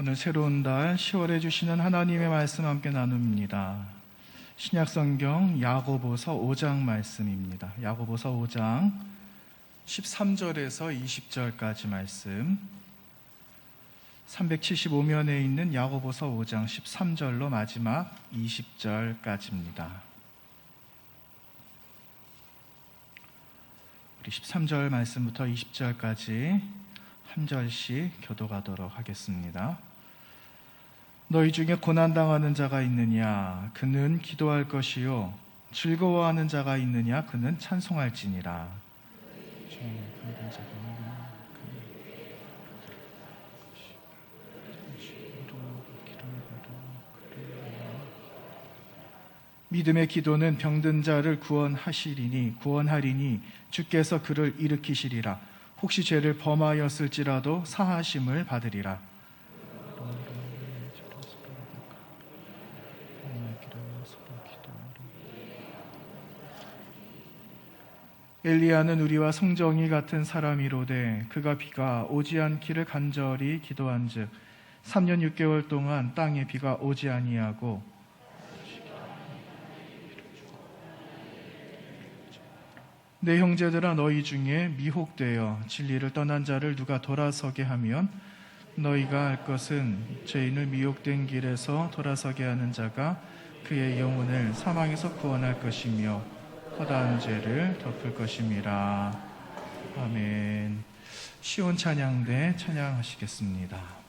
오늘 새로운 달 10월에 주시는 하나님의 말씀 함께 나눕니다. 신약성경 야고보서 5장 말씀입니다. 야고보서 5장 13절에서 20절까지 말씀, 375면에 있는 야고보서 5장 13절로 마지막 20절까지입니다. 우리 13절 말씀부터 20절까지 한 절씩 교독하도록 하겠습니다. 너희 중에 고난당하는 자가 있느냐? 그는 기도할 것이요. 즐거워하는 자가 있느냐? 그는 찬송할지니라. 믿음의 기도는 병든 자를 구원하리니 주께서 그를 일으키시리라. 혹시 죄를 범하였을지라도 사하심을 받으리라. 엘리야는 우리와 성정이 같은 사람이로되 그가 비가 오지 않기를 간절히 기도한즉 3년 6개월 동안 땅에 비가 오지 아니하고 내 형제들아, 너희 중에 미혹되어 진리를 떠난 자를 누가 돌아서게 하면 너희가 알 것은 죄인을 미혹된 길에서 돌아서게 하는 자가 그의 영혼을 사망에서 구원할 것이며 허다한 죄를 덮을 것임이라. 아멘. 시온 찬양대 찬양하시겠습니다.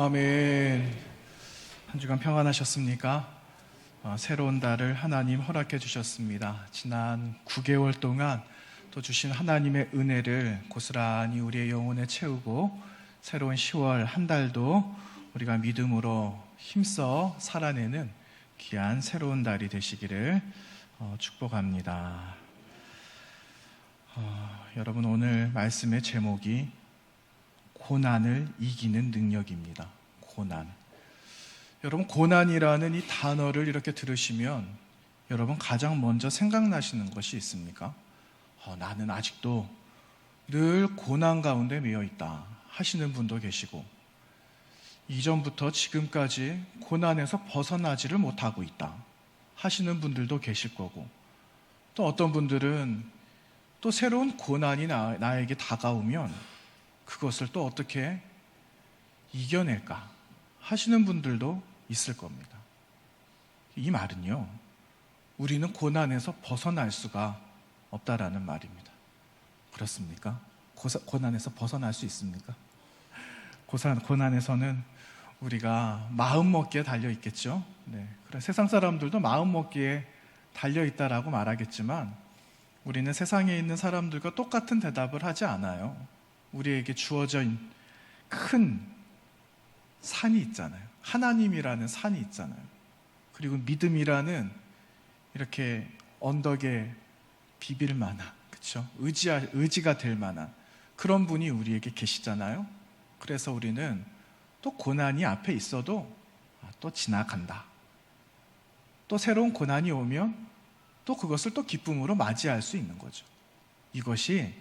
아멘. 한 주간 평안하셨습니까? 새로운 달을 하나님 허락해 주셨습니다. 지난 9개월 동안 또 주신 하나님의 은혜를 고스란히 우리의 영혼에 채우고 새로운 10월 한 달도 우리가 믿음으로 힘써 살아내는 귀한 새로운 달이 되시기를 축복합니다. 여러분, 오늘 말씀의 제목이 고난을 이기는 능력입니다. 고난. 여러분, 고난이라는 이 단어를 이렇게 들으시면 여러분 가장 먼저 생각나시는 것이 있습니까? 나는 아직도 늘 고난 가운데 매여 있다 하시는 분도 계시고, 이전부터 지금까지 고난에서 벗어나지를 못하고 있다 하시는 분들도 계실 거고, 또 어떤 분들은 또 새로운 고난이 나에게 다가오면 그것을 또 어떻게 이겨낼까 하시는 분들도 있을 겁니다. 이 말은요, 우리는 고난에서 벗어날 수가 없다라는 말입니다. 그렇습니까? 고난에서 벗어날 수 있습니까? 고난에서는 우리가 마음먹기에 달려있겠죠. 그래, 세상 사람들도 마음먹기에 달려있다라고 말하겠지만 우리는 세상에 있는 사람들과 똑같은 대답을 하지 않아요. 우리에게 주어진 큰 산이 있잖아요. 하나님이라는 산이 있잖아요. 그리고 믿음이라는 이렇게 언덕에 비빌 만한, 그렇죠? 의지가 될 만한 그런 분이 우리에게 계시잖아요. 그래서 우리는 또 고난이 앞에 있어도 또 지나간다. 또 새로운 고난이 오면 또 그것을 또 기쁨으로 맞이할 수 있는 거죠. 이것이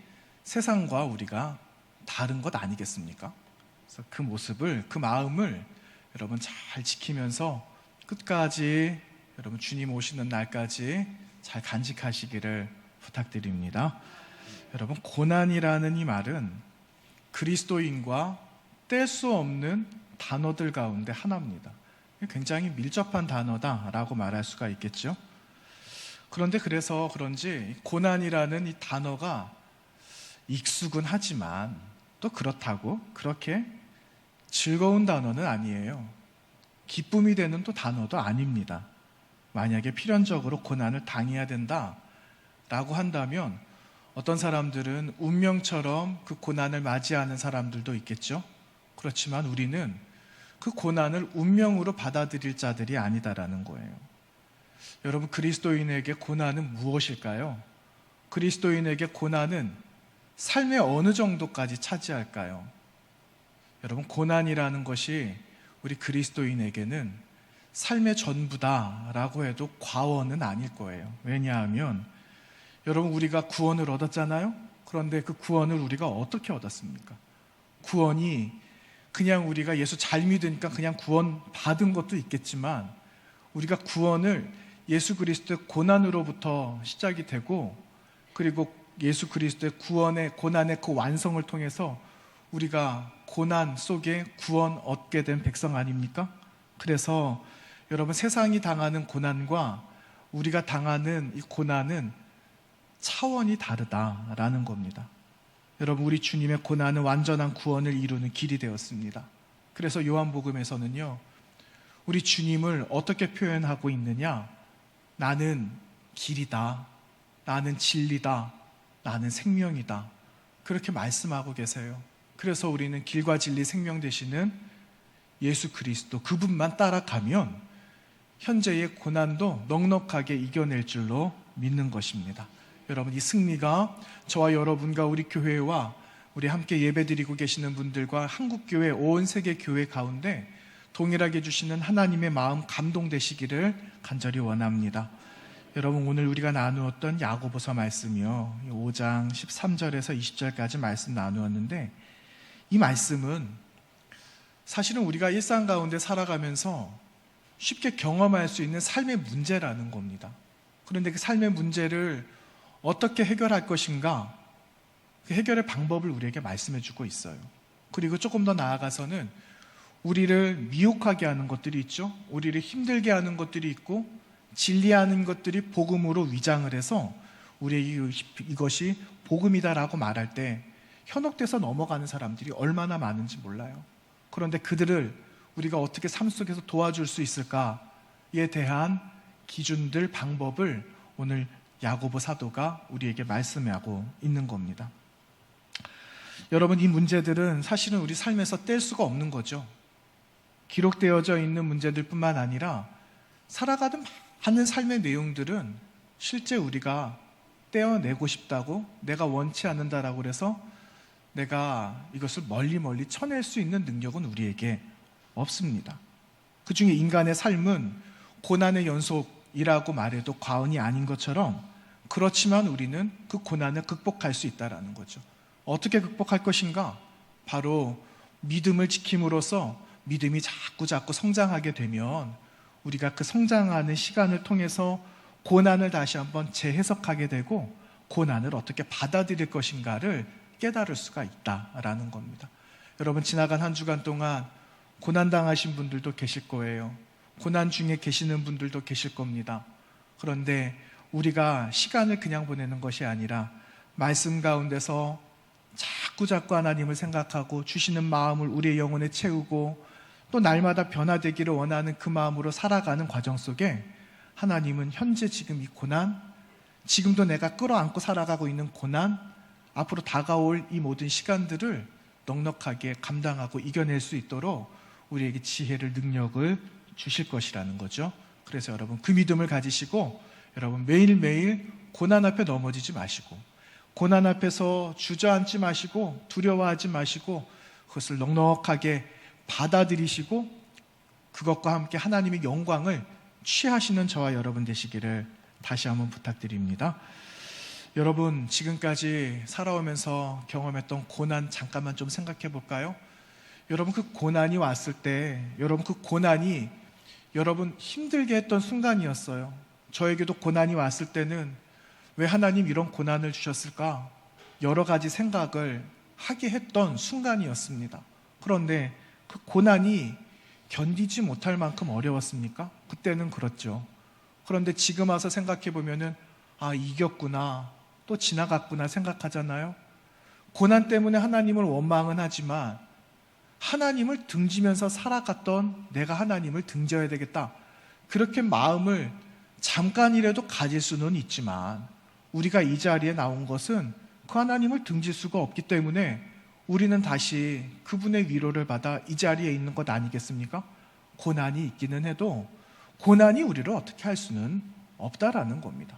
세상과 우리가 다른 것 아니겠습니까? 그래서 그 모습을, 그 마음을 여러분 잘 지키면서 끝까지 여러분 주님 오시는 날까지 잘 간직하시기를 부탁드립니다. 여러분, 고난이라는 이 말은 그리스도인과 뗄 수 없는 단어들 가운데 하나입니다. 굉장히 밀접한 단어다라고 말할 수가 있겠죠. 그런데 그래서 그런지 고난이라는 이 단어가 익숙은 하지만 또 그렇다고 그렇게 즐거운 단어는 아니에요. 기쁨이 되는 또 단어도 아닙니다. 만약에 필연적으로 고난을 당해야 된다라고 한다면 어떤 사람들은 운명처럼 그 고난을 맞이하는 사람들도 있겠죠. 그렇지만 우리는 그 고난을 운명으로 받아들일 자들이 아니다라는 거예요. 여러분, 그리스도인에게 고난은 무엇일까요? 그리스도인에게 고난은 삶의 어느 정도까지 차지할까요? 여러분, 고난이라는 것이 우리 그리스도인에게는 삶의 전부다라고 해도 과언은 아닐 거예요. 왜냐하면 여러분, 우리가 구원을 얻었잖아요? 그런데 그 구원을 우리가 어떻게 얻었습니까? 구원이 그냥 우리가 예수 잘 믿으니까 그냥 구원 받은 것도 있겠지만 우리가 구원을 예수 그리스도의 고난으로부터 시작이 되고, 그리고 예수 그리스도의 고난의 그 완성을 통해서 우리가 고난 속에 구원 얻게 된 백성 아닙니까? 그래서 여러분, 세상이 당하는 고난과 우리가 당하는 이 고난은 차원이 다르다라는 겁니다. 여러분, 우리 주님의 고난은 완전한 구원을 이루는 길이 되었습니다. 그래서 요한복음에서는요, 우리 주님을 어떻게 표현하고 있느냐? 나는 길이다, 나는 진리다, 나는 생명이다, 그렇게 말씀하고 계세요. 그래서 우리는 길과 진리 생명 되시는 예수 그리스도, 그분만 따라가면 현재의 고난도 넉넉하게 이겨낼 줄로 믿는 것입니다. 여러분, 이 승리가 저와 여러분과 우리 교회와 우리 함께 예배드리고 계시는 분들과 한국교회, 온 세계 교회 가운데 동일하게 주시는 하나님의 마음 감동되시기를 간절히 원합니다. 여러분, 오늘 우리가 나누었던 야고보서 말씀이요, 5장 13절에서 20절까지 말씀 나누었는데, 이 말씀은 사실은 우리가 일상 가운데 살아가면서 쉽게 경험할 수 있는 삶의 문제라는 겁니다. 그런데 그 삶의 문제를 어떻게 해결할 것인가, 그 해결의 방법을 우리에게 말씀해 주고 있어요. 그리고 조금 더 나아가서는 우리를 미혹하게 하는 것들이 있죠. 우리를 힘들게 하는 것들이 있고, 진리하는 것들이 복음으로 위장을 해서 우리에게 이것이 복음이다라고 말할 때 현혹돼서 넘어가는 사람들이 얼마나 많은지 몰라요. 그런데 그들을 우리가 어떻게 삶 속에서 도와줄 수 있을까에 대한 기준들, 방법을 오늘 야고보 사도가 우리에게 말씀하고 있는 겁니다. 여러분, 이 문제들은 사실은 우리 삶에서 뗄 수가 없는 거죠. 기록되어져 있는 문제들뿐만 아니라 살아가는 많은 삶의 내용들은 실제 우리가 떼어내고 싶다고, 내가 원치 않는다라고 해서 내가 이것을 멀리 쳐낼 수 있는 능력은 우리에게 없습니다. 그 중에 인간의 삶은 고난의 연속이라고 말해도 과언이 아닌 것처럼, 그렇지만 우리는 그 고난을 극복할 수 있다는 거죠. 어떻게 극복할 것인가? 바로 믿음을 지킴으로써 믿음이 자꾸 성장하게 되면 우리가 그 성장하는 시간을 통해서 고난을 다시 한번 재해석하게 되고 고난을 어떻게 받아들일 것인가를 깨달을 수가 있다라는 겁니다. 여러분, 지나간 한 주간 동안 고난당하신 분들도 계실 거예요. 고난 중에 계시는 분들도 계실 겁니다. 그런데 우리가 시간을 그냥 보내는 것이 아니라 말씀 가운데서 자꾸 하나님을 생각하고 주시는 마음을 우리의 영혼에 채우고 또 날마다 변화되기를 원하는 그 마음으로 살아가는 과정 속에 하나님은 현재 지금 이 고난, 지금도 내가 끌어안고 살아가고 있는 고난, 앞으로 다가올 이 모든 시간들을 넉넉하게 감당하고 이겨낼 수 있도록 우리에게 지혜를, 능력을 주실 것이라는 거죠. 그래서 여러분, 그 믿음을 가지시고 여러분, 매일매일 고난 앞에 넘어지지 마시고, 고난 앞에서 주저앉지 마시고, 두려워하지 마시고, 그것을 넉넉하게 받아들이시고 그것과 함께 하나님의 영광을 취하시는 저와 여러분 되시기를 다시 한번 부탁드립니다. 여러분, 지금까지 살아오면서 경험했던 고난 잠깐만 좀 생각해 볼까요? 여러분, 그 고난이 왔을 때 여러분, 그 고난이 여러분 힘들게 했던 순간이었어요. 저에게도 고난이 왔을 때는 왜 하나님 이런 고난을 주셨을까? 여러 가지 생각을 하게 했던 순간이었습니다. 그런데 그 고난이 견디지 못할 만큼 어려웠습니까? 그때는 그렇죠. 그런데 지금 와서 생각해 보면은 이겼구나, 또 지나갔구나 생각하잖아요. 고난 때문에 하나님을 원망은 하지만 하나님을 등지면서 살아갔던 내가 하나님을 등져야 되겠다, 그렇게 마음을 잠깐이라도 가질 수는 있지만 우리가 이 자리에 나온 것은 그 하나님을 등질 수가 없기 때문에 우리는 다시 그분의 위로를 받아 이 자리에 있는 것 아니겠습니까? 고난이 있기는 해도 고난이 우리를 어떻게 할 수는 없다라는 겁니다.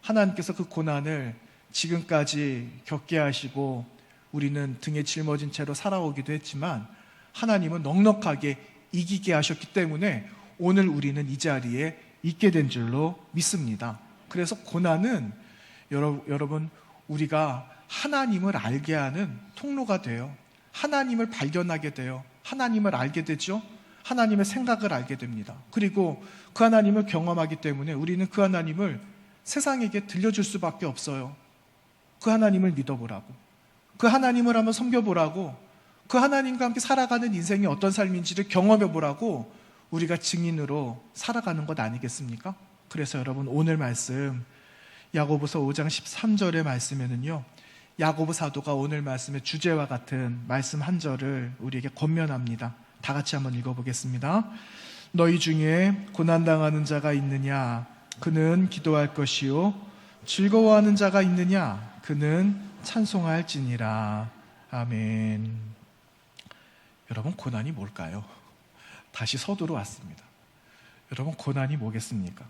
하나님께서 그 고난을 지금까지 겪게 하시고 우리는 등에 짊어진 채로 살아오기도 했지만 하나님은 넉넉하게 이기게 하셨기 때문에 오늘 우리는 이 자리에 있게 된 줄로 믿습니다. 그래서 고난은 여러분, 우리가 하나님을 알게 하는 통로가 돼요. 하나님을 발견하게 돼요. 하나님을 알게 되죠. 하나님의 생각을 알게 됩니다. 그리고 그 하나님을 경험하기 때문에 우리는 그 하나님을 세상에게 들려줄 수밖에 없어요. 그 하나님을 믿어보라고, 그 하나님을 한번 섬겨보라고, 그 하나님과 함께 살아가는 인생이 어떤 삶인지를 경험해보라고 우리가 증인으로 살아가는 것 아니겠습니까? 그래서 여러분, 오늘 말씀 야고보서 5장 13절의 말씀에는요, 야고보 사도가 오늘 말씀의 주제와 같은 말씀 한 절을 우리에게 권면합니다. 다 같이 한번 읽어보겠습니다. 너희 중에 고난당하는 자가 있느냐? 그는 기도할 것이요. 즐거워하는 자가 있느냐? 그는 찬송할지니라. 아멘. 여러분, 고난이 뭘까요? 다시 서두로 왔습니다. 여러분, 고난이 뭐겠습니까?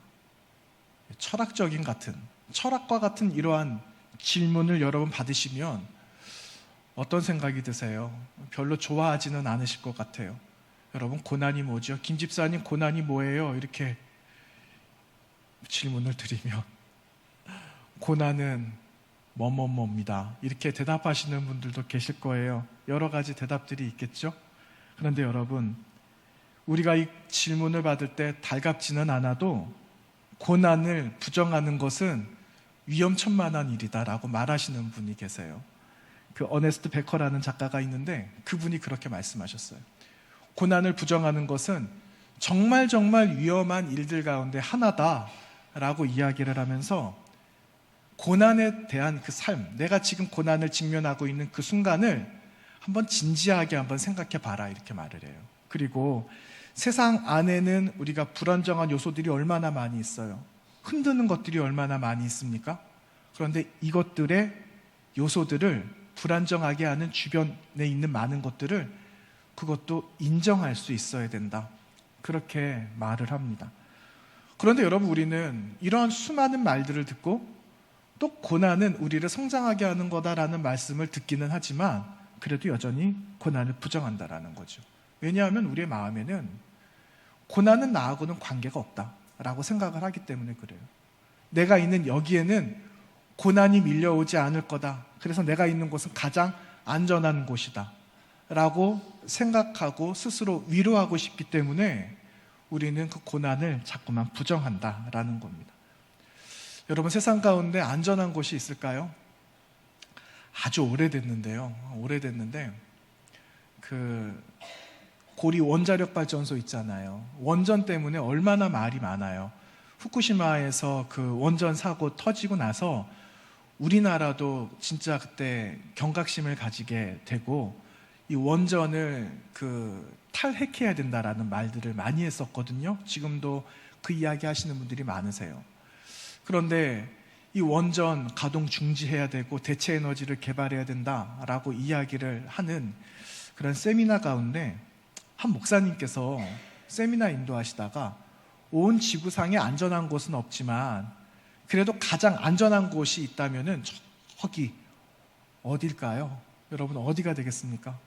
철학과 같은 이러한 질문을 여러분 받으시면 어떤 생각이 드세요? 별로 좋아하지는 않으실 것 같아요. 여러분, 고난이 뭐죠? 김 집사님, 고난이 뭐예요? 이렇게 질문을 드리면 고난은 뭐뭐뭐입니다, 이렇게 대답하시는 분들도 계실 거예요. 여러 가지 대답들이 있겠죠? 그런데 여러분, 우리가 이 질문을 받을 때 달갑지는 않아도 고난을 부정하는 것은 위험천만한 일이다라고 말하시는 분이 계세요. 그 어네스트 베커라는 작가가 있는데 그분이 그렇게 말씀하셨어요. 고난을 부정하는 것은 정말 위험한 일들 가운데 하나다라고 이야기를 하면서 고난에 대한 그 삶, 내가 지금 고난을 직면하고 있는 그 순간을 한번 진지하게 한번 생각해 봐라 이렇게 말을 해요. 그리고 세상 안에는 우리가 불안정한 요소들이 얼마나 많이 있어요. 흔드는 것들이 얼마나 많이 있습니까? 그런데 이것들의 요소들을 불안정하게 하는 주변에 있는 많은 것들을 그것도 인정할 수 있어야 된다. 그렇게 말을 합니다. 그런데 여러분, 우리는 이러한 수많은 말들을 듣고 또 고난은 우리를 성장하게 하는 거다라는 말씀을 듣기는 하지만 그래도 여전히 고난을 부정한다라는 거죠. 왜냐하면 우리의 마음에는 고난은 나하고는 관계가 없다라고 생각을 하기 때문에 그래요. 내가 있는 여기에는 고난이 밀려오지 않을 거다. 그래서 내가 있는 곳은 가장 안전한 곳이다 라고 생각하고 스스로 위로하고 싶기 때문에 우리는 그 고난을 자꾸만 부정한다라는 겁니다. 여러분, 세상 가운데 안전한 곳이 있을까요? 아주 오래됐는데 그 고리 원자력 발전소 있잖아요. 원전 때문에 얼마나 말이 많아요. 후쿠시마에서 그 원전 사고 터지고 나서 우리나라도 진짜 그때 경각심을 가지게 되고 이 원전을 탈핵해야 된다라는 말들을 많이 했었거든요. 지금도 그 이야기 하시는 분들이 많으세요. 그런데 이 원전 가동 중지해야 되고 대체 에너지를 개발해야 된다라고 이야기를 하는 그런 세미나 가운데 한 목사님께서 세미나 인도하시다가 온 지구상에 안전한 곳은 없지만 그래도 가장 안전한 곳이 있다면은 저기 어딜까요? 여러분, 어디가 되겠습니까?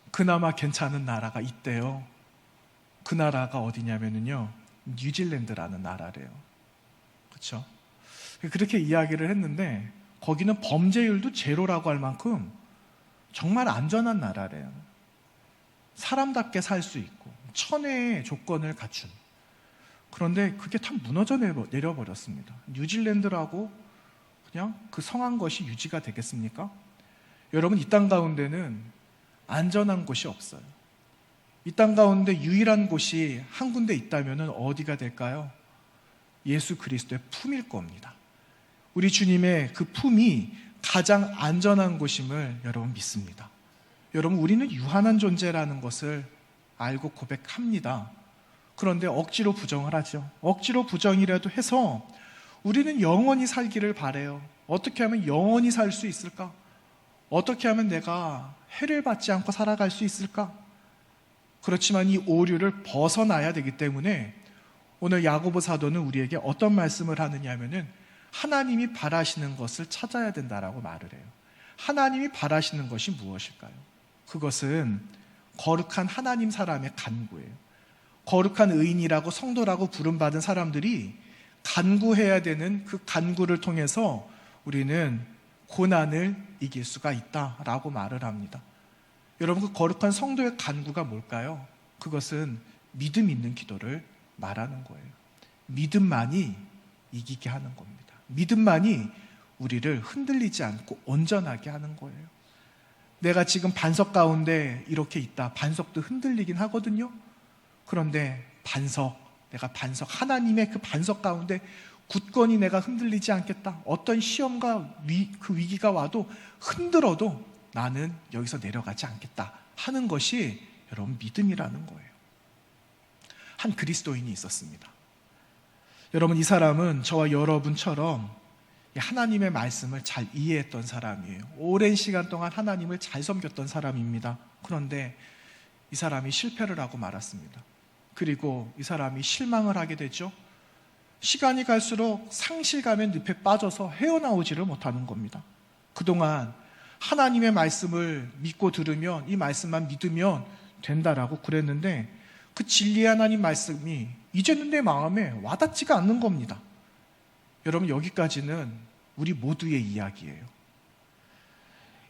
그나마 괜찮은 나라가 있대요. 그 나라가 어디냐면요, 뉴질랜드라는 나라래요. 그렇죠? 그렇게 이야기를 했는데 거기는 범죄율도 제로라고 할 만큼 정말 안전한 나라래요. 사람답게 살 수 있고 천혜의 조건을 갖춘. 그런데 그게 다 무너져 내려버렸습니다. 뉴질랜드라고 그냥 그 성한 것이 유지가 되겠습니까? 여러분, 이 땅 가운데는 안전한 곳이 없어요. 이 땅 가운데 유일한 곳이 한 군데 있다면 어디가 될까요? 예수 그리스도의 품일 겁니다. 우리 주님의 그 품이 가장 안전한 곳임을 여러분 믿습니다. 여러분, 우리는 유한한 존재라는 것을 알고 고백합니다. 그런데 억지로 부정을 하죠. 억지로 부정이라도 해서 우리는 영원히 살기를 바라요. 어떻게 하면 영원히 살 수 있을까? 어떻게 하면 내가 해를 받지 않고 살아갈 수 있을까? 그렇지만 이 오류를 벗어나야 되기 때문에 오늘 야고보 사도는 우리에게 어떤 말씀을 하느냐 하면은 하나님이 바라시는 것을 찾아야 된다라고 말을 해요. 하나님이 바라시는 것이 무엇일까요? 그것은 거룩한 하나님 사람의 간구예요. 거룩한 의인이라고 성도라고 부름받은 사람들이 간구해야 되는 그 간구를 통해서 우리는 고난을 이길 수가 있다라고 말을 합니다. 여러분, 그 거룩한 성도의 간구가 뭘까요? 그것은 믿음 있는 기도를 말하는 거예요. 믿음만이 이기게 하는 겁니다. 믿음만이 우리를 흔들리지 않고 온전하게 하는 거예요. 내가 지금 반석 가운데 이렇게 있다. 반석도 흔들리긴 하거든요. 그런데 내가 반석, 하나님의 그 반석 가운데 굳건히 내가 흔들리지 않겠다. 어떤 시험과 그 위기가 와도 흔들어도 나는 여기서 내려가지 않겠다 하는 것이 여러분 믿음이라는 거예요. 한 그리스도인이 있었습니다. 여러분, 이 사람은 저와 여러분처럼 하나님의 말씀을 잘 이해했던 사람이에요. 오랜 시간 동안 하나님을 잘 섬겼던 사람입니다. 그런데 이 사람이 실패를 하고 말았습니다. 그리고 이 사람이 실망을 하게 되죠. 시간이 갈수록 상실감의 늪에 빠져서 헤어나오지를 못하는 겁니다. 그동안 하나님의 말씀을 믿고 들으면, 이 말씀만 믿으면 된다라고 그랬는데 그 진리의 하나님 말씀이 이제는 내 마음에 와닿지가 않는 겁니다. 여러분, 여기까지는 우리 모두의 이야기예요.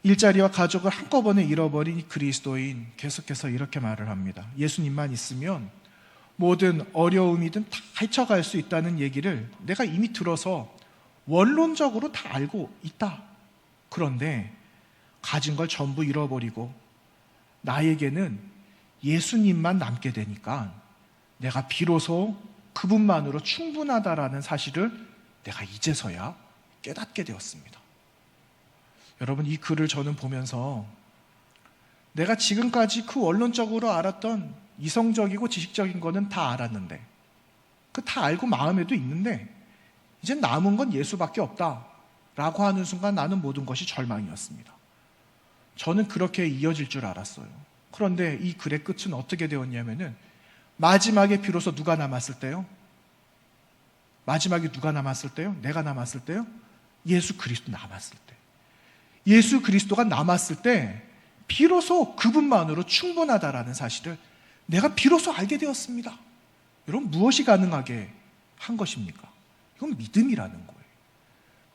일자리와 가족을 한꺼번에 잃어버린 그리스도인 계속해서 이렇게 말을 합니다. 예수님만 있으면 모든 어려움이든 다 헤쳐갈 수 있다는 얘기를 내가 이미 들어서 원론적으로 다 알고 있다. 그런데 가진 걸 전부 잃어버리고 나에게는 예수님만 남게 되니까 내가 비로소 그분만으로 충분하다라는 사실을 내가 이제서야 깨닫게 되었습니다. 여러분, 이 글을 저는 보면서 내가 지금까지 그 원론적으로 알았던 이성적이고 지식적인 거는 다 알았는데, 그 다 알고 마음에도 있는데 이제 남은 건 예수밖에 없다라고 하는 순간 나는 모든 것이 절망이었습니다. 저는 그렇게 이어질 줄 알았어요. 그런데 이 글의 끝은 어떻게 되었냐면은 마지막에 비로소 누가 남았을 때요? 마지막에 누가 남았을 때요? 내가 남았을 때요? 예수 그리스도 남았을 때. 예수 그리스도가 남았을 때 비로소 그분만으로 충분하다라는 사실을 내가 비로소 알게 되었습니다. 여러분, 무엇이 가능하게 한 것입니까? 이건 믿음이라는 거예요.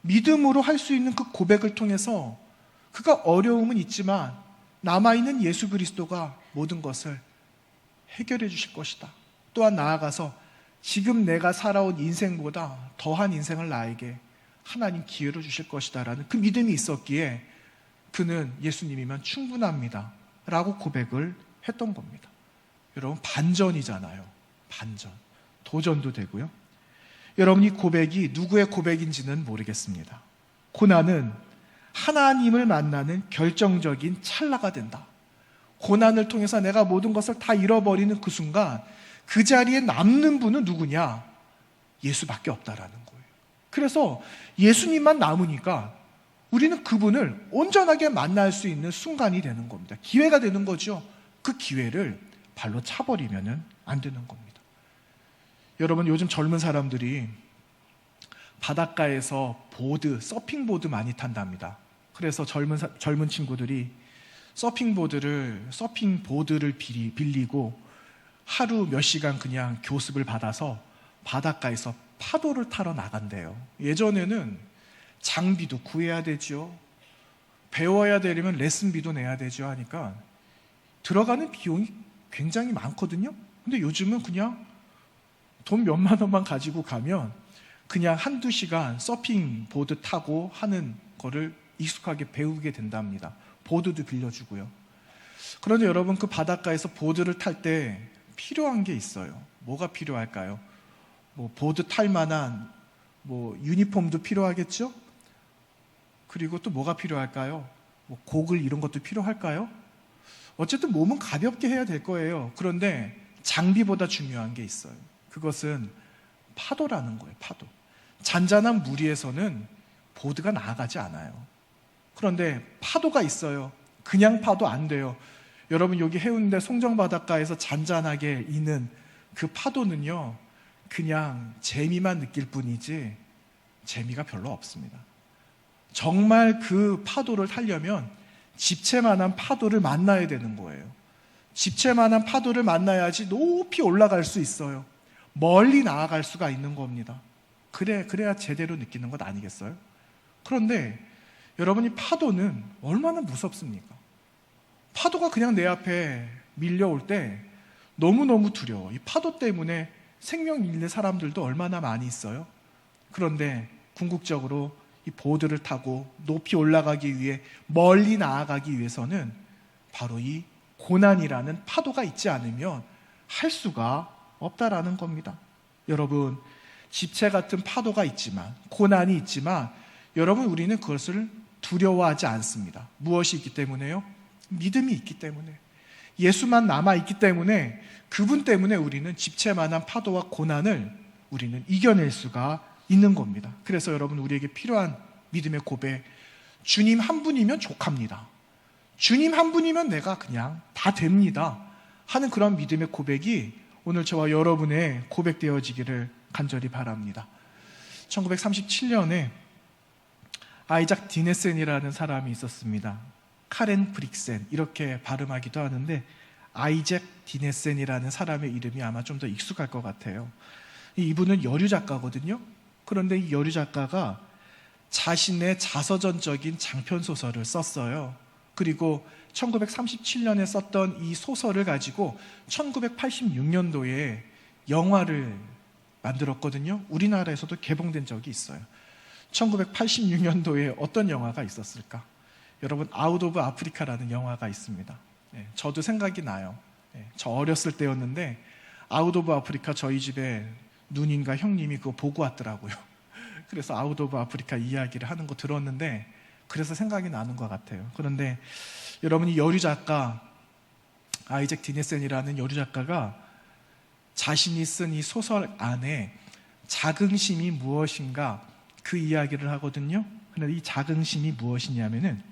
믿음으로 할 수 있는 그 고백을 통해서 그가 어려움은 있지만 남아있는 예수 그리스도가 모든 것을 해결해 주실 것이다. 또한 나아가서 지금 내가 살아온 인생보다 더한 인생을 나에게 하나님 기회로 주실 것이다 라는 그 믿음이 있었기에 그는 예수님이면 충분합니다 라고 고백을 했던 겁니다. 여러분, 반전이잖아요. 반전. 도전도 되고요. 여러분, 이 고백이 누구의 고백인지는 모르겠습니다. 고난은 하나님을 만나는 결정적인 찰나가 된다. 고난을 통해서 내가 모든 것을 다 잃어버리는 그 순간 그 자리에 남는 분은 누구냐? 예수밖에 없다라는 거예요. 그래서 예수님만 남으니까 우리는 그분을 온전하게 만날 수 있는 순간이 되는 겁니다. 기회가 되는 거죠. 그 기회를 발로 차버리면 안 되는 겁니다. 여러분, 요즘 젊은 사람들이 바닷가에서 서핑보드 많이 탄답니다. 그래서 젊은 친구들이 서핑보드를 빌리고 하루 몇 시간 그냥 교습을 받아서 바닷가에서 파도를 타러 나간대요. 예전에는 장비도 구해야 되죠. 배워야 되려면 레슨비도 내야 되죠 하니까 들어가는 비용이 굉장히 많거든요. 근데 요즘은 그냥 돈 몇만 원만 가지고 가면 그냥 한두 시간 서핑보드 타고 하는 거를 익숙하게 배우게 된답니다. 보드도 빌려주고요. 그런데 여러분, 그 바닷가에서 보드를 탈 때 필요한 게 있어요. 뭐가 필요할까요? 보드 탈 만한 유니폼도 필요하겠죠? 그리고 또 뭐가 필요할까요? 고글 이런 것도 필요할까요? 어쨌든 몸은 가볍게 해야 될 거예요. 그런데 장비보다 중요한 게 있어요. 그것은 파도라는 거예요. 파도. 잔잔한 물 위에서는 보드가 나아가지 않아요. 그런데 파도가 있어요. 그냥 파도 안 돼요. 여러분, 여기 해운대 송정바닷가에서 잔잔하게 있는 그 파도는요, 그냥 재미만 느낄 뿐이지 재미가 별로 없습니다. 정말 그 파도를 타려면 집채만한 파도를 만나야 되는 거예요. 집채만한 파도를 만나야지 높이 올라갈 수 있어요. 멀리 나아갈 수가 있는 겁니다. 그래야 제대로 느끼는 것 아니겠어요? 그런데 여러분이 파도는 얼마나 무섭습니까? 파도가 그냥 내 앞에 밀려올 때 너무너무 두려워. 이 파도 때문에 생명 잃는 사람들도 얼마나 많이 있어요? 그런데 궁극적으로 이 보드를 타고 높이 올라가기 위해, 멀리 나아가기 위해서는 바로 이 고난이라는 파도가 있지 않으면 할 수가 없다라는 겁니다. 여러분, 집채 같은 파도가 있지만, 고난이 있지만, 여러분, 우리는 그것을 두려워하지 않습니다. 무엇이 있기 때문에요? 믿음이 있기 때문에. 예수만 남아있기 때문에, 그분 때문에 우리는 집채만한 파도와 고난을 우리는 이겨낼 수가 있는 겁니다. 그래서 여러분, 우리에게 필요한 믿음의 고백, 주님 한 분이면 족합니다. 주님 한 분이면 내가 그냥 다 됩니다 하는 그런 믿음의 고백이 오늘 저와 여러분의 고백되어지기를 간절히 바랍니다. 1937년에 아이작 디네센이라는 사람이 있었습니다. 카렌 브릭센, 이렇게 발음하기도 하는데 아이작 디네센이라는 사람의 이름이 아마 좀 더 익숙할 것 같아요. 이분은 여류 작가거든요. 그런데 이 여류 작가가 자신의 자서전적인 장편 소설을 썼어요. 그리고 1937년에 썼던 이 소설을 가지고 1986년도에 영화를 만들었거든요. 우리나라에서도 개봉된 적이 있어요. 1986년도에 어떤 영화가 있었을까? 여러분, 아웃 오브 아프리카라는 영화가 있습니다. 저도 생각이 나요. 저 어렸을 때였는데 아웃 오브 아프리카 저희 집에 누님과 형님이 그거 보고 왔더라고요. 그래서 아웃 오브 아프리카 이야기를 하는 거 들었는데 그래서 생각이 나는 것 같아요. 그런데 여러분이 여류 작가 아이잭 디네센이라는 여류 작가가 자신이 쓴 이 소설 안에 자긍심이 무엇인가 그 이야기를 하거든요. 그런데 이 자긍심이 무엇이냐면은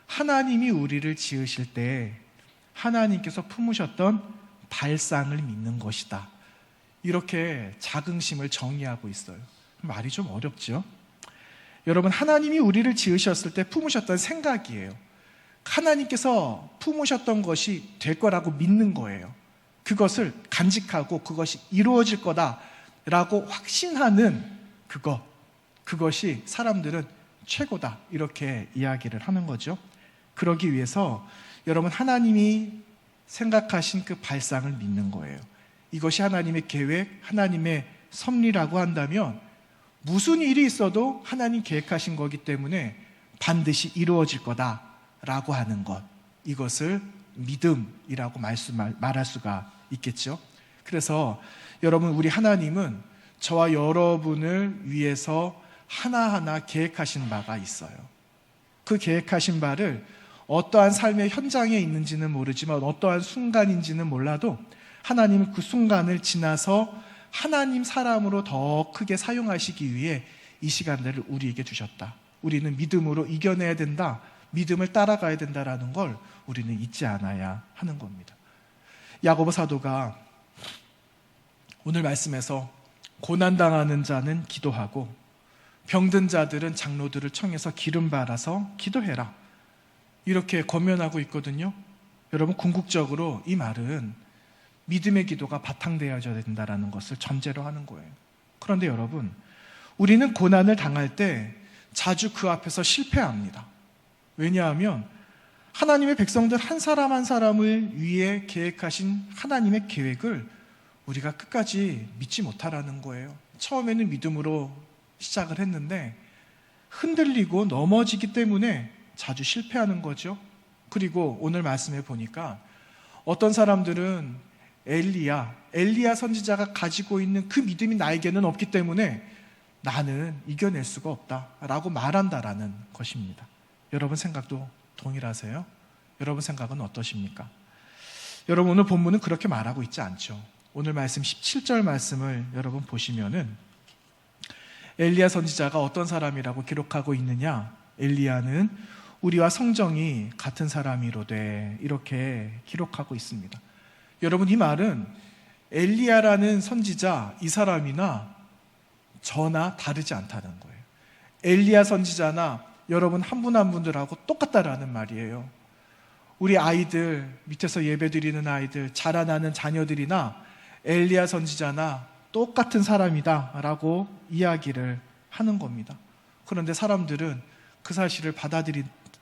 하나님이 우리를 지으실 때 하나님께서 품으셨던 발상을 믿는 것이다. 이렇게 자긍심을 정의하고 있어요. 말이 좀 어렵죠? 여러분, 하나님이 우리를 지으셨을 때 품으셨던 생각이에요. 하나님께서 품으셨던 것이 될 거라고 믿는 거예요. 그것을 간직하고 그것이 이루어질 거다라고 확신하는 그것이 사람들은 최고다, 이렇게 이야기를 하는 거죠. 그러기 위해서 여러분, 하나님이 생각하신 그 발상을 믿는 거예요. 이것이 하나님의 계획, 하나님의 섭리라고 한다면 무슨 일이 있어도 하나님 계획하신 거기 때문에 반드시 이루어질 거다라고 하는 것, 이것을 믿음이라고 말할 수가 있겠죠. 그래서 여러분, 우리 하나님은 저와 여러분을 위해서 하나하나 계획하신 바가 있어요. 그 계획하신 바를 어떠한 삶의 현장에 있는지는 모르지만 어떠한 순간인지는 몰라도 하나님은 그 순간을 지나서 하나님 사람으로 더 크게 사용하시기 위해 이 시간들을 우리에게 주셨다. 우리는 믿음으로 이겨내야 된다, 믿음을 따라가야 된다라는 걸 우리는 잊지 않아야 하는 겁니다. 야고보 사도가 오늘 말씀에서 고난당하는 자는 기도하고 병든 자들은 장로들을 청해서 기름 발라서 기도해라, 이렇게 권면하고 있거든요. 여러분, 궁극적으로 이 말은 믿음의 기도가 바탕되어져야 된다는 것을 전제로 하는 거예요. 그런데 여러분, 우리는 고난을 당할 때 자주 그 앞에서 실패합니다. 왜냐하면 하나님의 백성들 한 사람 한 사람을 위해 계획하신 하나님의 계획을 우리가 끝까지 믿지 못하라는 거예요. 처음에는 믿음으로 시작을 했는데 흔들리고 넘어지기 때문에 자주 실패하는 거죠. 그리고 오늘 말씀에 보니까 어떤 사람들은 엘리야 선지자가 가지고 있는 그 믿음이 나에게는 없기 때문에 나는 이겨낼 수가 없다라고 말한다라는 것입니다. 여러분 생각도 동일하세요? 여러분 생각은 어떠십니까? 여러분, 오늘 본문은 그렇게 말하고 있지 않죠. 오늘 말씀 17절 말씀을 여러분 보시면은 엘리야 선지자가 어떤 사람이라고 기록하고 있느냐? 엘리야는 우리와 성정이 같은 사람이로되, 이렇게 기록하고 있습니다. 여러분, 이 말은 엘리야라는 선지자, 이 사람이나 저나 다르지 않다는 거예요. 엘리야 선지자나 여러분 한 분 한 분들하고 똑같다라는 말이에요. 우리 아이들, 밑에서 예배드리는 아이들, 자라나는 자녀들이나 엘리야 선지자나 똑같은 사람이다 라고 이야기를 하는 겁니다. 그런데 사람들은 그 사실을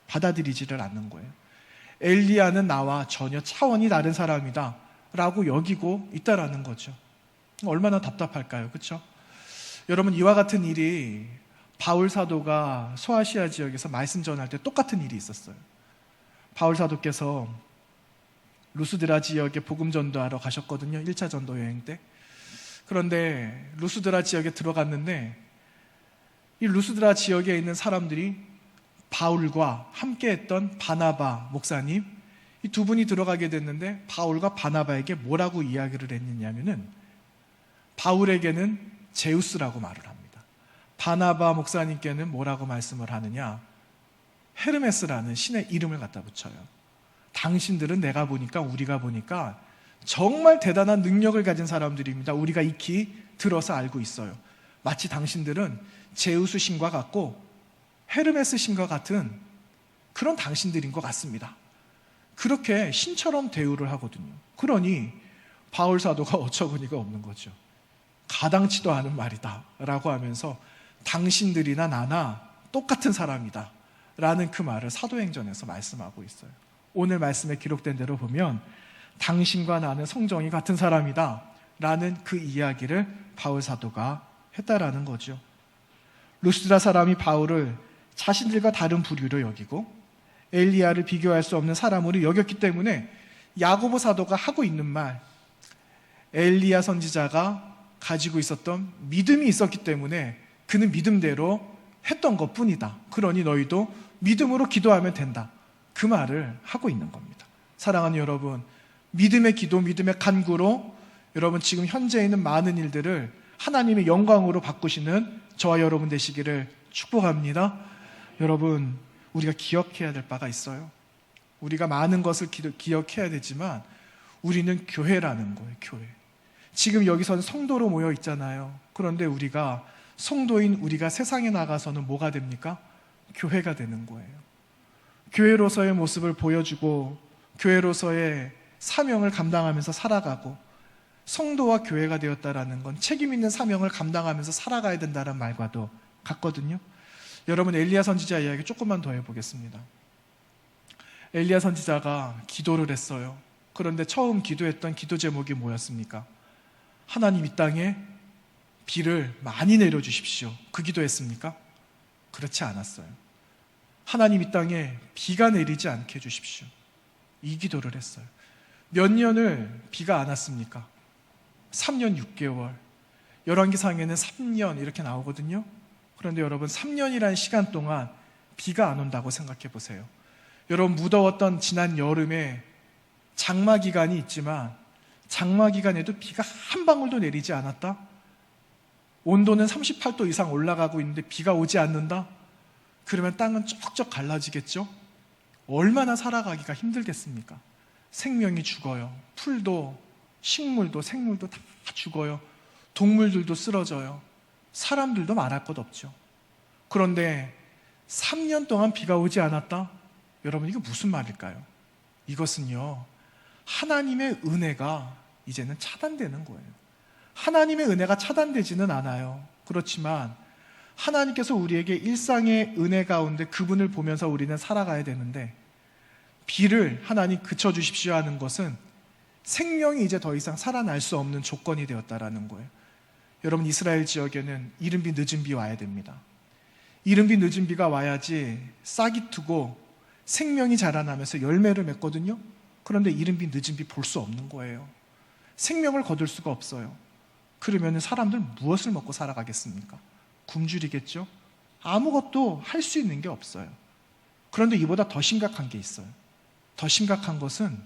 받아들이지를 않는 거예요. 엘리야는 나와 전혀 차원이 다른 사람이다 라고 여기고 있다라는 거죠. 얼마나 답답할까요? 그렇죠? 여러분, 이와 같은 일이 바울 사도가 소아시아 지역에서 말씀 전할 때 똑같은 일이 있었어요. 바울 사도께서 루스드라 지역에 복음 전도하러 가셨거든요. 1차 전도 여행 때. 그런데 루스드라 지역에 들어갔는데 이 루스드라 지역에 있는 사람들이 바울과 함께했던 바나바 목사님, 이 두 분이 들어가게 됐는데 바울과 바나바에게 뭐라고 이야기를 했느냐면은 바울에게는 제우스라고 말을 합니다. 바나바 목사님께는 뭐라고 말씀을 하느냐? 헤르메스라는 신의 이름을 갖다 붙여요. 당신들은 내가 보니까, 우리가 보니까 정말 대단한 능력을 가진 사람들입니다. 우리가 익히 들어서 알고 있어요. 마치 당신들은 제우스 신과 같고 헤르메스 신과 같은 그런 당신들인 것 같습니다. 그렇게 신처럼 대우를 하거든요. 그러니 바울 사도가 어처구니가 없는 거죠. 가당치도 않은 말이다 라고 하면서 당신들이나 나나 똑같은 사람이다 라는 그 말을 사도행전에서 말씀하고 있어요. 오늘 말씀에 기록된 대로 보면 당신과 나는 성정이 같은 사람이다 라는 그 이야기를 바울 사도가 했다라는 거죠. 루스드라 사람이 바울을 자신들과 다른 부류로 여기고 엘리야를 비교할 수 없는 사람으로 여겼기 때문에 야고보 사도가 하고 있는 말, 엘리야 선지자가 가지고 있었던 믿음이 있었기 때문에 그는 믿음대로 했던 것뿐이다. 그러니 너희도 믿음으로 기도하면 된다. 그 말을 하고 있는 겁니다. 사랑하는 여러분, 믿음의 기도, 믿음의 간구로 여러분 지금 현재 있는 많은 일들을 하나님의 영광으로 바꾸시는 저와 여러분 되시기를 축복합니다. 여러분, 우리가 기억해야 될 바가 있어요. 우리가 많은 것을 기억해야 되지만 우리는 교회라는 거예요. 교회. 지금 여기서는 성도로 모여 있잖아요. 그런데 우리가 성도인 우리가 세상에 나가서는 뭐가 됩니까? 교회가 되는 거예요. 교회로서의 모습을 보여주고 교회로서의 사명을 감당하면서 살아가고, 성도와 교회가 되었다라는 건 책임 있는 사명을 감당하면서 살아가야 된다는 말과도 같거든요. 여러분, 엘리야 선지자 이야기 조금만 더 해보겠습니다. 엘리야 선지자가 기도를 했어요. 그런데 처음 기도했던 기도 제목이 뭐였습니까? 하나님, 이 땅에 비를 많이 내려주십시오. 그 기도했습니까? 그렇지 않았어요. 하나님, 이 땅에 비가 내리지 않게 해주십시오. 이 기도를 했어요. 몇 년을 비가 안 왔습니까? 3년 6개월. 열왕기상에는 3년 이렇게 나오거든요. 그런데 여러분, 3년이라는 시간 동안 비가 안 온다고 생각해 보세요. 여러분, 무더웠던 지난 여름에 장마 기간이 있지만 장마 기간에도 비가 한 방울도 내리지 않았다? 온도는 38도 이상 올라가고 있는데 비가 오지 않는다? 그러면 땅은 쩍쩍 갈라지겠죠? 얼마나 살아가기가 힘들겠습니까? 생명이 죽어요. 풀도, 식물도, 생물도 다 죽어요. 동물들도 쓰러져요. 사람들도 말할 것 없죠. 그런데 3년 동안 비가 오지 않았다? 여러분, 이거 무슨 말일까요? 이것은요, 하나님의 은혜가 이제는 차단되는 거예요. 하나님의 은혜가 차단되지는 않아요. 그렇지만 하나님께서 우리에게 일상의 은혜 가운데 그분을 보면서 우리는 살아가야 되는데, 비를 하나님 그쳐주십시오 하는 것은 생명이 이제 더 이상 살아날 수 없는 조건이 되었다라는 거예요. 여러분, 이스라엘 지역에는 이른 비 늦은 비 와야 됩니다. 이른 비 늦은 비가 와야지 싹이 트고 생명이 자라나면서 열매를 맺거든요. 그런데 이른 비 늦은 비 볼 수 없는 거예요. 생명을 거둘 수가 없어요. 그러면 사람들 무엇을 먹고 살아가겠습니까? 굶주리겠죠? 아무것도 할 수 있는 게 없어요. 그런데 이보다 더 심각한 게 있어요. 더 심각한 것은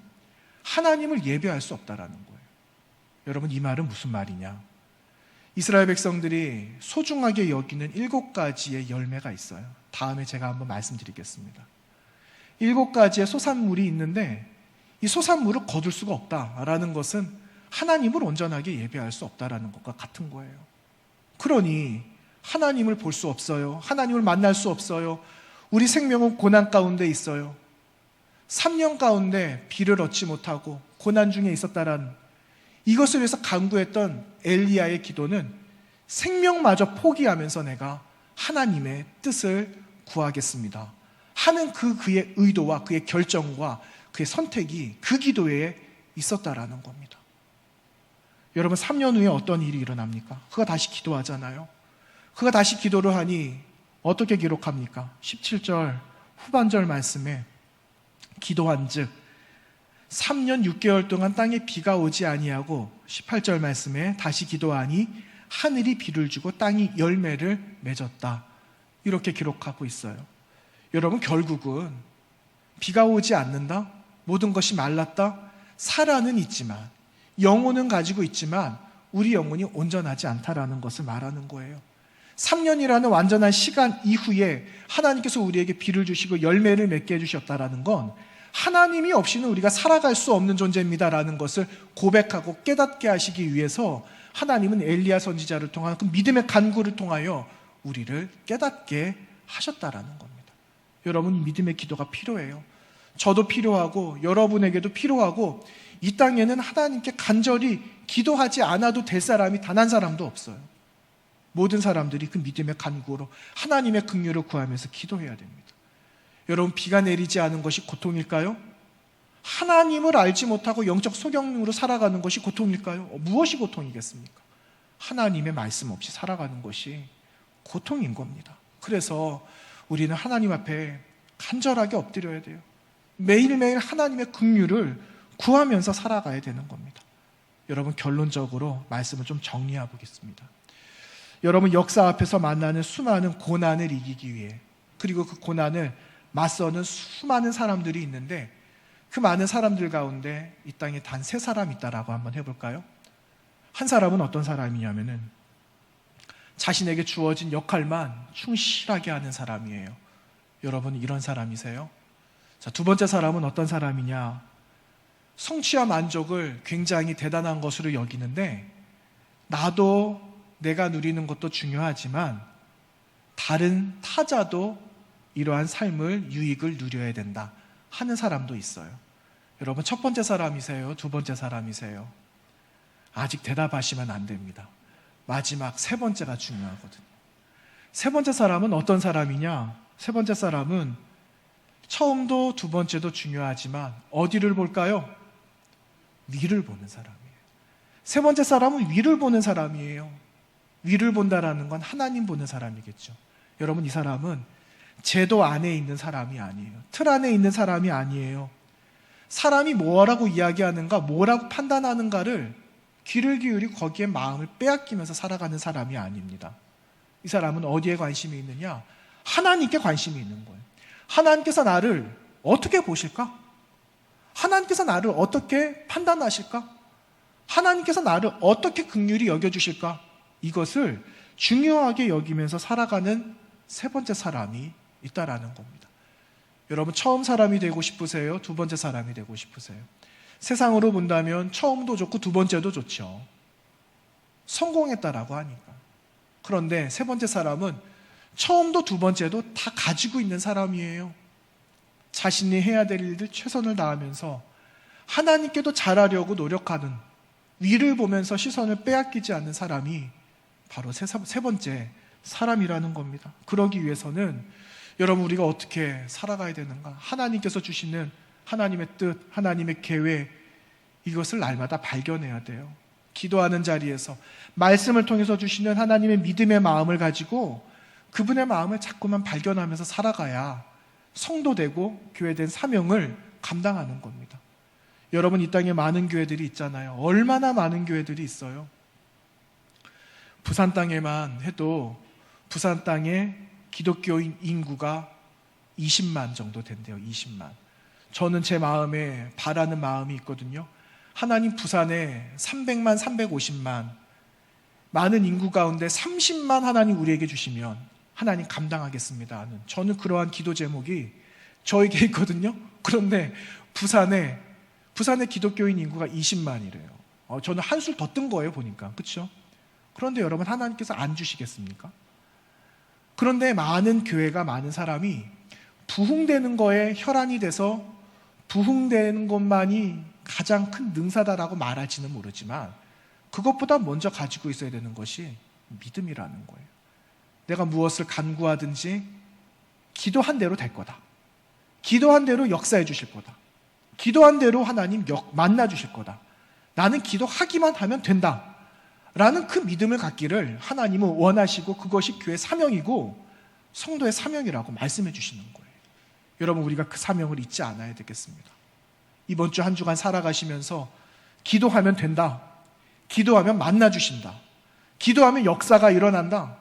하나님을 예배할 수 없다라는 거예요. 여러분, 이 말은 무슨 말이냐? 이스라엘 백성들이 소중하게 여기는 7가지의 열매가 있어요. 다음에 제가 한번 말씀드리겠습니다. 7가지의 소산물이 있는데 이 소산물을 거둘 수가 없다라는 것은 하나님을 온전하게 예배할 수 없다라는 것과 같은 거예요. 그러니 하나님을 볼 수 없어요. 하나님을 만날 수 없어요. 우리 생명은 고난 가운데 있어요. 3년 가운데 비를 얻지 못하고 고난 중에 있었다라는, 이것을 위해서 간구했던 엘리야의 기도는 생명마저 포기하면서 내가 하나님의 뜻을 구하겠습니다 하는 그의 의도와 그의 결정과 그의 선택이 그 기도에 있었다라는 겁니다. 여러분, 3년 후에 어떤 일이 일어납니까? 그가 다시 기도하잖아요. 그가 다시 기도를 하니 어떻게 기록합니까? 17절 후반절 말씀에 기도한 즉 3년 6개월 동안 땅에 비가 오지 아니하고, 18절 말씀에 다시 기도하니 하늘이 비를 주고 땅이 열매를 맺었다. 이렇게 기록하고 있어요. 여러분, 결국은 비가 오지 않는다? 모든 것이 말랐다? 살아는 있지만, 영혼은 가지고 있지만 우리 영혼이 온전하지 않다라는 것을 말하는 거예요. 3년이라는 완전한 시간 이후에 하나님께서 우리에게 비를 주시고 열매를 맺게 해주셨다라는 건 하나님이 없이는 우리가 살아갈 수 없는 존재입니다라는 것을 고백하고 깨닫게 하시기 위해서 하나님은 엘리야 선지자를 통한 그 믿음의 간구를 통하여 우리를 깨닫게 하셨다라는 겁니다. 여러분, 믿음의 기도가 필요해요. 저도 필요하고 여러분에게도 필요하고, 이 땅에는 하나님께 간절히 기도하지 않아도 될 사람이 단 한 사람도 없어요. 모든 사람들이 그 믿음의 간구로 하나님의 긍휼을 구하면서 기도해야 됩니다. 여러분, 비가 내리지 않은 것이 고통일까요? 하나님을 알지 못하고 영적 소경으로 살아가는 것이 고통일까요? 무엇이 고통이겠습니까? 하나님의 말씀 없이 살아가는 것이 고통인 겁니다. 그래서 우리는 하나님 앞에 간절하게 엎드려야 돼요. 매일매일 하나님의 긍휼을 구하면서 살아가야 되는 겁니다. 여러분, 결론적으로 말씀을 좀 정리해 보겠습니다. 여러분, 역사 앞에서 만나는 수많은 고난을 이기기 위해, 그리고 그 고난을 맞서는 수많은 사람들이 있는데 그 많은 사람들 가운데 이 땅에 단 3사람 있다라고 한번 해볼까요? 한 사람은 어떤 사람이냐면은 자신에게 주어진 역할만 충실하게 하는 사람이에요. 여러분, 이런 사람이세요? 자, 두 번째 사람은 어떤 사람이냐? 성취와 만족을 굉장히 대단한 것으로 여기는데, 나도 내가 누리는 것도 중요하지만 다른 타자도 이러한 삶을, 유익을 누려야 된다 하는 사람도 있어요. 여러분, 첫 번째 사람이세요? 두 번째 사람이세요? 아직 대답하시면 안 됩니다. 마지막 3번째가 중요하거든요. 3번째 사람은 어떤 사람이냐? 3번째 사람은 처음도 두 번째도 중요하지만 어디를 볼까요? 위를 보는 사람이에요. 3번째 사람은 위를 보는 사람이에요. 위를 본다라는 건 하나님 보는 사람이겠죠. 여러분, 이 사람은 제도 안에 있는 사람이 아니에요. 틀 안에 있는 사람이 아니에요. 사람이 뭐라고 이야기하는가, 뭐라고 판단하는가를 귀를 기울이고 거기에 마음을 빼앗기면서 살아가는 사람이 아닙니다. 이 사람은 어디에 관심이 있느냐? 하나님께 관심이 있는 거예요. 하나님께서 나를 어떻게 보실까? 하나님께서 나를 어떻게 판단하실까? 하나님께서 나를 어떻게 긍휼히 여겨주실까? 이것을 중요하게 여기면서 살아가는 3번째 사람이 있다라는 겁니다. 여러분, 처음 사람이 되고 싶으세요? 두 번째 사람이 되고 싶으세요? 세상으로 본다면 처음도 좋고 두 번째도 좋죠. 성공했다라고 하니까. 그런데 3번째 사람은 처음도 두 번째도 다 가지고 있는 사람이에요. 자신이 해야 될 일들 최선을 다하면서 하나님께도 잘하려고 노력하는, 위를 보면서 시선을 빼앗기지 않는 사람이 바로 세 번째 사람이라는 겁니다. 그러기 위해서는 여러분, 우리가 어떻게 살아가야 되는가? 하나님께서 주시는 하나님의 뜻, 하나님의 계획, 이것을 날마다 발견해야 돼요. 기도하는 자리에서 말씀을 통해서 주시는 하나님의 믿음의 마음을 가지고 그분의 마음을 자꾸만 발견하면서 살아가야 성도되고 교회된 사명을 감당하는 겁니다. 여러분, 이 땅에 많은 교회들이 있잖아요. 얼마나 많은 교회들이 있어요. 부산 땅에만 해도 부산 땅에 기독교인 인구가 20만 정도 된대요. 20만. 저는 제 마음에 바라는 마음이 있거든요. 하나님, 부산에 300만, 350만 많은 인구 가운데 30만 하나님 우리에게 주시면 하나님 감당하겠습니다 하는, 저는 그러한 기도 제목이 저에게 있거든요. 그런데 부산에 기독교인 인구가 20만이래요. 저는 한술 더 뜬 거예요, 보니까. 그렇죠? 그런데 여러분, 하나님께서 안 주시겠습니까? 그런데 많은 교회가, 많은 사람이 부흥되는 거에 혈안이 돼서 부흥되는 것만이 가장 큰 능사다라고 말할지는 모르지만 그것보다 먼저 가지고 있어야 되는 것이 믿음이라는 거예요. 내가 무엇을 간구하든지 기도한 대로 될 거다. 기도한 대로 역사해 주실 거다. 기도한 대로 하나님 만나 주실 거다. 나는 기도하기만 하면 된다 라는 그 믿음을 갖기를 하나님은 원하시고, 그것이 교회의 사명이고 성도의 사명이라고 말씀해 주시는 거예요. 여러분, 우리가 그 사명을 잊지 않아야 되겠습니다. 이번 주 한 주간 살아가시면서 기도하면 된다, 기도하면 만나 주신다, 기도하면 역사가 일어난다,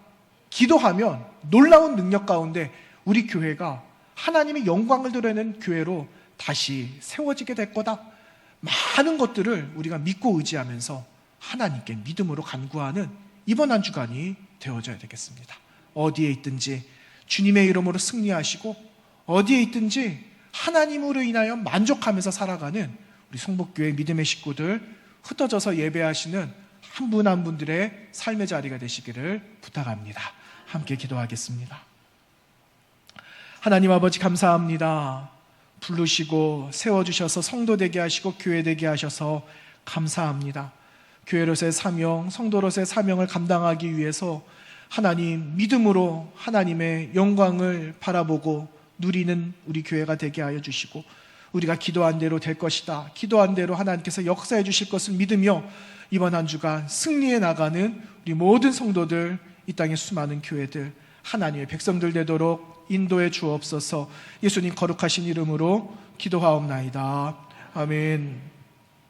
기도하면 놀라운 능력 가운데 우리 교회가 하나님의 영광을 드러내는 교회로 다시 세워지게 될 거다, 많은 것들을 우리가 믿고 의지하면서 하나님께 믿음으로 간구하는 이번 한 주간이 되어져야 되겠습니다. 어디에 있든지 주님의 이름으로 승리하시고, 어디에 있든지 하나님으로 인하여 만족하면서 살아가는 우리 성복교회 믿음의 식구들, 흩어져서 예배하시는 한 분 한 분들의 삶의 자리가 되시기를 부탁합니다. 함께 기도하겠습니다. 하나님 아버지, 감사합니다. 부르시고 세워주셔서 성도 되게 하시고 교회 되게 하셔서 감사합니다. 교회로서의 사명, 성도로서의 사명을 감당하기 위해서 하나님, 믿음으로 하나님의 영광을 바라보고 누리는 우리 교회가 되게 하여 주시고, 우리가 기도한 대로 될 것이다, 기도한 대로 하나님께서 역사해 주실 것을 믿으며 이번 한 주간 승리해 나가는 우리 모든 성도들, 이 땅의 수많은 교회들, 하나님의 백성들 되도록 인도해 주옵소서. 예수님 거룩하신 이름으로 기도하옵나이다. 아멘.